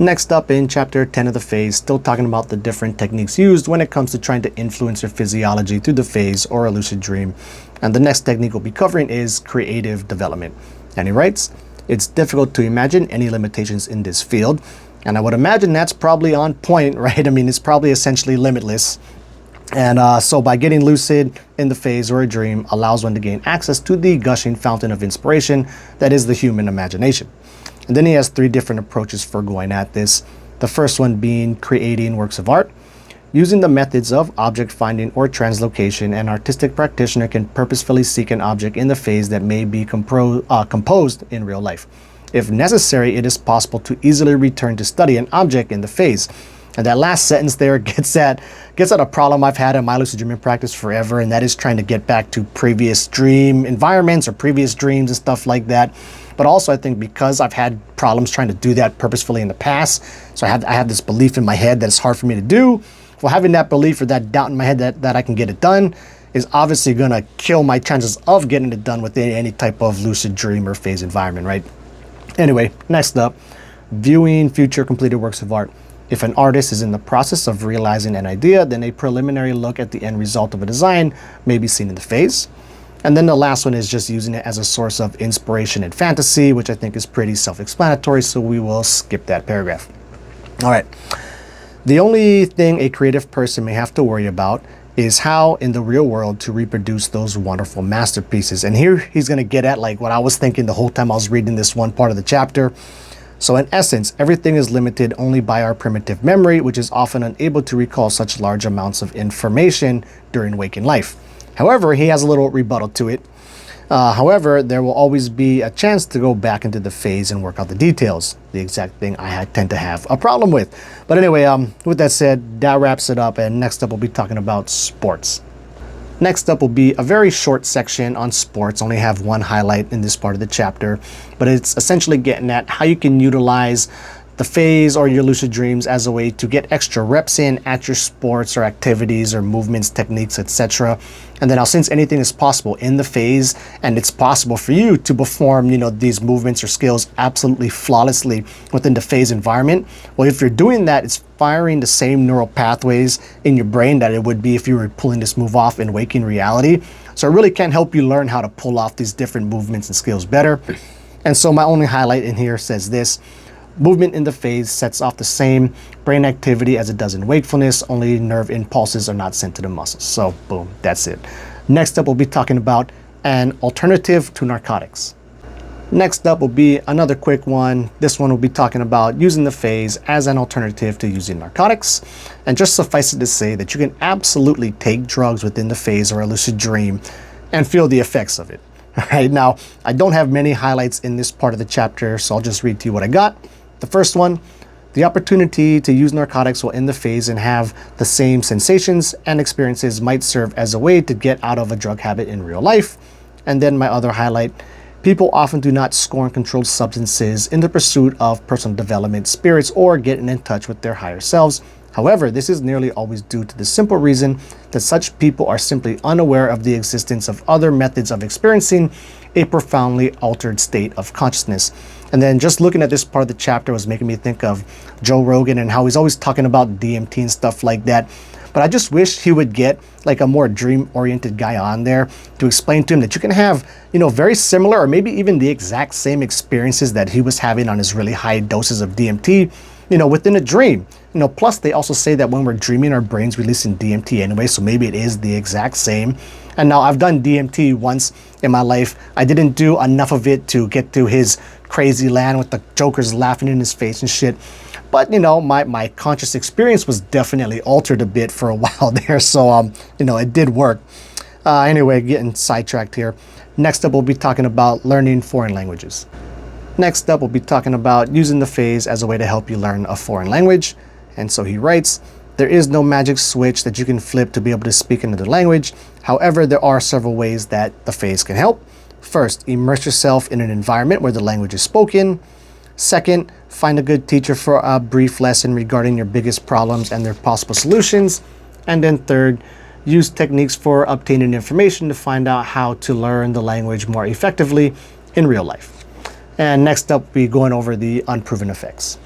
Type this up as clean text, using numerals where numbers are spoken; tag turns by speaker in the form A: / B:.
A: Next up in chapter 10 of the phase, still talking about the different techniques used when it comes to trying to influence your physiology through the phase or a lucid dream. And the next technique we'll be covering is creative development. And he writes, "It's difficult to imagine any limitations in this field." And I would imagine that's probably on point, right? I mean, it's probably essentially limitless. And so by getting lucid in the phase or a dream allows one to gain access to the gushing fountain of inspiration that is the human imagination. And then he has three different approaches for going at this. The first one being creating works of art. Using the methods of object finding or translocation, an artistic practitioner can purposefully seek an object in the phase that may be composed in real life. If necessary, it is possible to easily return to study an object in the phase. And that last sentence there gets at a problem I've had in my lucid dreaming practice forever, and that is trying to get back to previous dream environments or previous dreams and stuff like that. But also I think because I've had problems trying to do that purposefully in the past, so I have this belief in my head that it's hard for me to do. Well, having that belief or that doubt in my head that I can get it done is obviously gonna kill my chances of getting it done within any type of lucid dream or phase environment, right? Anyway, next up, viewing future completed works of art. If an artist is in the process of realizing an idea, then a preliminary look at the end result of a design may be seen in the phase. And then the last one is just using it as a source of inspiration and fantasy, which I think is pretty self-explanatory, so we will skip that paragraph. All right. The only thing a creative person may have to worry about is how in the real world to reproduce those wonderful masterpieces. And here he's going to get at like what I was thinking the whole time I was reading this one part of the chapter. So in essence, everything is limited only by our primitive memory, which is often unable to recall such large amounts of information during waking life. However, he has a little rebuttal to it. However, there will always be a chance to go back into the phase and work out the details, the exact thing I tend to have a problem with. But anyway, with that said, that wraps it up, and next up we'll be talking about sports. Next up will be a very short section on sports, only have one highlight in this part of the chapter, but it's essentially getting at how you can utilize the phase or your lucid dreams as a way to get extra reps in at your sports or activities or movements, techniques, etc. And then now, since anything is possible in the phase and it's possible for you to perform, these movements or skills absolutely flawlessly within the phase environment, well, if you're doing that, it's firing the same neural pathways in your brain that it would be if you were pulling this move off in waking reality. So it really can help you learn how to pull off these different movements and skills better. And so my only highlight in here says this: movement in the phase sets off the same brain activity as it does in wakefulness, only nerve impulses are not sent to the muscles. So boom, that's it. Next up, we'll be talking about an alternative to narcotics. Next up will be another quick one. This one will be talking about using the phase as an alternative to using narcotics. And just suffice it to say that you can absolutely take drugs within the phase or a lucid dream and feel the effects of it. All right, now, I don't have many highlights in this part of the chapter, so I'll just read to you what I got. The first one, the opportunity to use narcotics while in the phase and have the same sensations and experiences might serve as a way to get out of a drug habit in real life. And then my other highlight, people often do not scorn controlled substances in the pursuit of personal development, spirits, or getting in touch with their higher selves. However, this is nearly always due to the simple reason that such people are simply unaware of the existence of other methods of experiencing a profoundly altered state of consciousness. And then just looking at this part of the chapter was making me think of Joe Rogan and how he's always talking about DMT and stuff like that. But I just wish he would get like a more dream-oriented guy on there to explain to him that you can have, very similar or maybe even the exact same experiences that he was having on his really high doses of DMT, within a dream. Plus they also say that when we're dreaming, our brain's releasing DMT anyway, so maybe it is the exact same. And now I've done DMT once in my life. I didn't do enough of it to get to his crazy land with the jokers laughing in his face and shit. But, my conscious experience was definitely altered a bit for a while there. So, it did work. Anyway, getting sidetracked here. Next up, we'll be talking about learning foreign languages. Next up, we'll be talking about using the phase as a way to help you learn a foreign language. And so he writes, there is no magic switch that you can flip to be able to speak another language. However, there are several ways that the phase can help. First, immerse yourself in an environment where the language is spoken. Second, find a good teacher for a brief lesson regarding your biggest problems and their possible solutions. And then third, use techniques for obtaining information to find out how to learn the language more effectively in real life. And next up, we'll be going over the unproven effects.